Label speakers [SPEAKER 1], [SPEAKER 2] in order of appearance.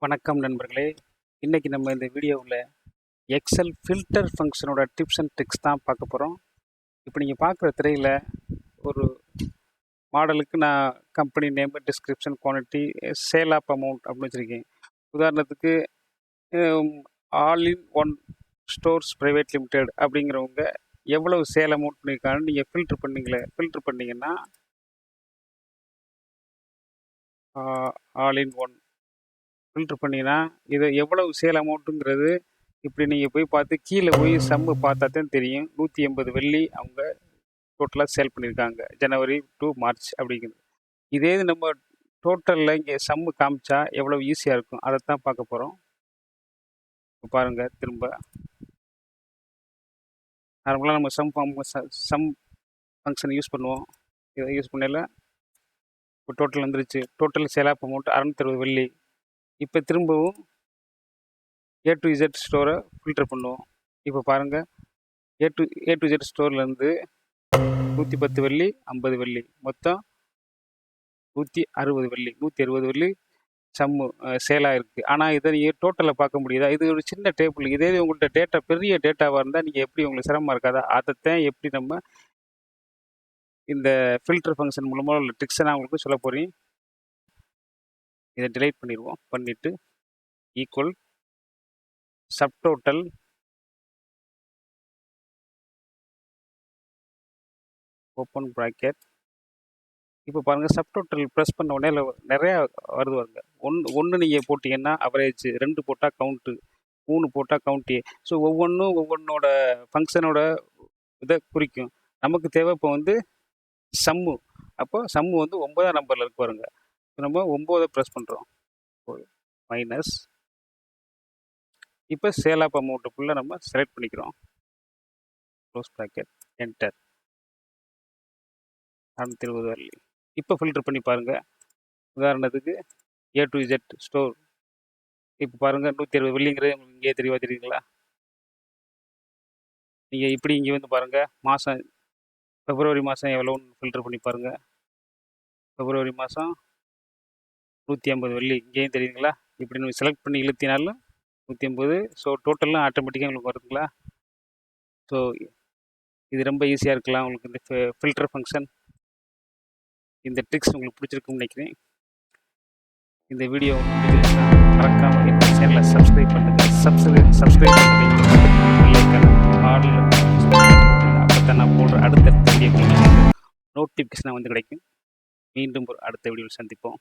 [SPEAKER 1] வணக்கம் நண்பர்களே. இன்றைக்கி நம்ம இந்த வீடியோவில் எக்ஸல் ஃபில்டர் ஃபங்க்ஷனோட டிப்ஸ் அண்ட் ட்ரிக்ஸ் தான் பார்க்க போகிறோம். இப்போ நீங்கள் பார்க்குற திரையில் ஒரு மாடலுக்கு நான் company name, description, quantity, sale of amount அப்படின்னு வச்சுருக்கேன். உதாரணத்துக்கு all in one stores private limited அப்படிங்கிறவங்க எவ்வளவு சேல் அமௌண்ட் பண்ணியிருக்காங்கன்னு நீங்கள் ஃபில்ட்ரு பண்ணிங்கன்னா ஆல் இன் ஒன் ஃபில்ட்ரு பண்ணிங்கன்னா இது எவ்வளவு சேல் அமௌண்ட்டுங்கிறது இப்படி நீங்கள் போய் பார்த்து கீழே போய் சம்மு பார்த்தா தான் தெரியும். 180 வெள்ளி அவங்க டோட்டலாக சேல் பண்ணியிருக்காங்க ஜனவரி டு மார்ச் அப்படிங்கிறது. இதே இது நம்ம டோட்டலில் இங்கே சம்மு காமிச்சா எவ்வளோ ஈஸியாக இருக்கும் அதை தான் பார்க்க போகிறோம். பாருங்கள், திரும்ப நார்மலாக நம்ம சம் ஃபங்க்ஷன் யூஸ் பண்ணுவோம். இதை யூஸ் பண்ணல இப்போ டோட்டல் வந்துருச்சு. டோட்டல் சேல் ஆப் அமௌண்ட் 660 வெள்ளி. இப்போ திரும்பவும் ஏ டு இசட் ஸ்டோரை ஃபில்டர் பண்ணுவோம். இப்போ பாருங்கள், ஏ டு இசட் ஸ்டோர்லேருந்து 110 வெள்ளி, 50 வெள்ளி, மொத்தம் 160 வெள்ளி, 160 வெள்ளி சம்மு சேலாக இருக்குது. ஆனால் இதை நீங்கள் டோட்டலில் பார்க்க முடியுதா? இது ஒரு சின்ன டேபிள். இதே உங்கள்கிட்ட டேட்டா பெரிய டேட்டாவாக இருந்தால் நீங்கள் எப்படி உங்களுக்கு சிரமமாக இருக்காதா? அதைத்தான் எப்படி நம்ம இந்த ஃபில்டர் ஃபங்க்ஷன் மூலமாக உள்ள ட்ரிக்ஸை நான் உங்களுக்கு சொல்ல போகிறேன். இதை டிலைட் பண்ணிடுவோம். பண்ணிவிட்டு ஈக்குவல் சப்டோட்டல் ஓப்பன் ப்ராக்கெட். இப்போ பாருங்கள், சப்டோட்டல் ப்ரெஸ் பண்ண உடனே நிறையா வருது பாருங்க. ஒன்று நீங்கள் போட்டிங்கன்னா அவரேஜ், 2 போட்டால் கவுண்ட்டு, 3 போட்டால் கவுண்ட்டு. ஸோ ஒவ்வொன்றோட ஃபங்க்ஷனோட இதை குறிக்கும். நமக்கு தேவை இப்போ சம்மு. அப்போ சம்மு 9ஆம் நம்பரில் இருக்கு பாருங்க. நம்ம 9 ப்ரெஸ் பண்ணுறோம். மைனஸ். இப்போ சேல் ஆப் அமௌண்ட்டுக்குள்ளே நம்ம செலக்ட் பண்ணிக்கிறோம். Close bracket, enter. 620 வரலி. இப்போ ஃபில்டர் பண்ணி பாருங்கள். உதாரணத்துக்கு ஏ டு இசட் ஸ்டோர். இப்போ பாருங்கள், 160 வெள்ளிங்கிறது உங்களுக்கு இங்கே தெரியுங்களா? நீங்கள் இப்படி இங்கே பாருங்கள், மாதம் பிப்ரவரி மாதம் எவ்வளோன்னு ஃபில்டர் பண்ணி பாருங்கள். பிப்ரவரி மாதம் 150 வெள்ளி இங்கேயும் தெரியுங்களா? இப்படி நீங்கள் செலக்ட் பண்ணி இழுத்தினாலும் 150. ஸோ டோட்டல்லாம் ஆட்டோமேட்டிக்காக உங்களுக்கு வருதுங்களா? ஸோ இது ரொம்ப ஈஸியாக இருக்கலாம் உங்களுக்கு இந்த ஃபில்டர் ஃபங்க்ஷன். இந்த ட்ரிக்ஸ் உங்களுக்கு பிடிச்சிருக்குன்னு நினைக்கிறேன். இந்த வீடியோ மறக்காமல் இந்த சேனலை சப்ஸ்கிரைப் பண்ணுங்கள். சப்ஸ்கிரைப் பண்ணுங்கள். அப்போ தான் நான் போடுற அடுத்த வீடியோ நோட்டிஃபிகேஷனாக கிடைக்கும். மீண்டும் ஒரு அடுத்த வீடியோவில் சந்திப்போம்.